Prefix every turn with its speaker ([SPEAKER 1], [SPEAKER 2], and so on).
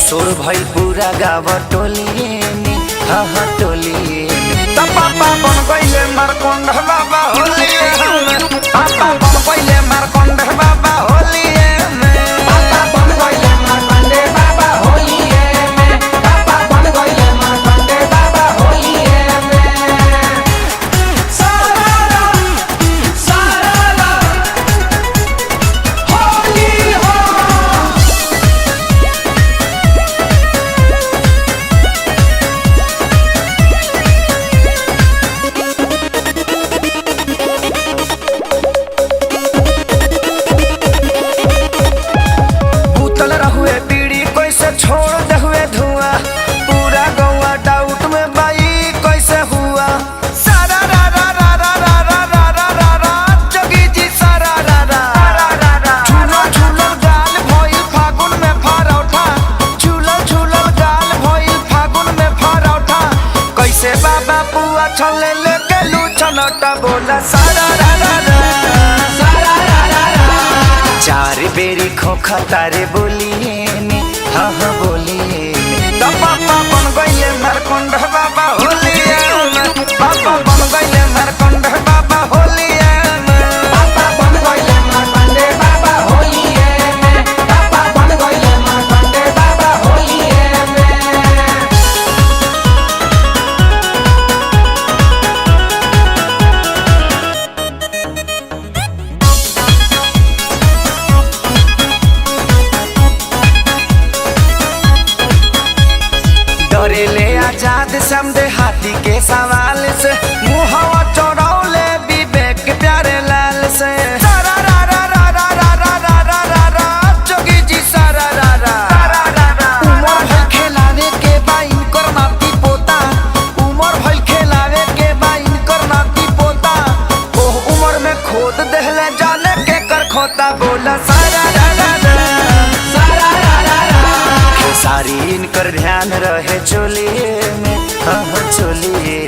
[SPEAKER 1] सोर भाई पूरा गाँव टोलिए में, हाँ टोलिए में। पापा बन गईले मारकंड बाबा होलिए में, पापा बन गईले मारकंड बाबा होलिए में, पापा बन गईले मारकंड बाबा होलिए में, पापा बन गईले मारकंड बाबा होलिए में। सारा सारा होली हो। छोड़ दे हुए धुआं पूरा गौवा डाउट में बाई कैसे हुआ। सारा रा रा रा रा रा रा रा रा रा रा जोगी जी सारा रा रा रा रा। झूलो झूलो गाल भइल फागुन में फरौठा, झूलो झूलो गाल भइल फागुन में फरौठा। कैसे बाबा पुआ छले लेके लू छनटा बोला सारा रा रा रा सारा रा रा रा। चार बेरी खोखा तारे बोलिए हाँ हाँ बोलिए तो पापा बन गईले मारकंड बाबा होलिए में, पापा बन गईले मारकंड बाबा होलिए में, पापा बन गईले मारकंड बाबा होलिए में, पापा बन गईले मारकंड बाबा होलिए में। डरेले आजाद समझे हाथी के सवाल से, मुहवा चौड़ौले विवेक प्यारे लाल से। सारा रा रा रा रा रा रा रा रा रा रा जोगी जी सारा रा रा रा रा। उमर भइल खेलावे के बा इनकर नाती पोता, उमर भइल खेलावे के बा इनकर नाती पोता। ओह उमर में खोद देहले जाने के कर खोता बोला सारा रा रा रा सारा रा रा रा। सारी इनकर ध्यान रहे चोलिए में, हाँ चोलिए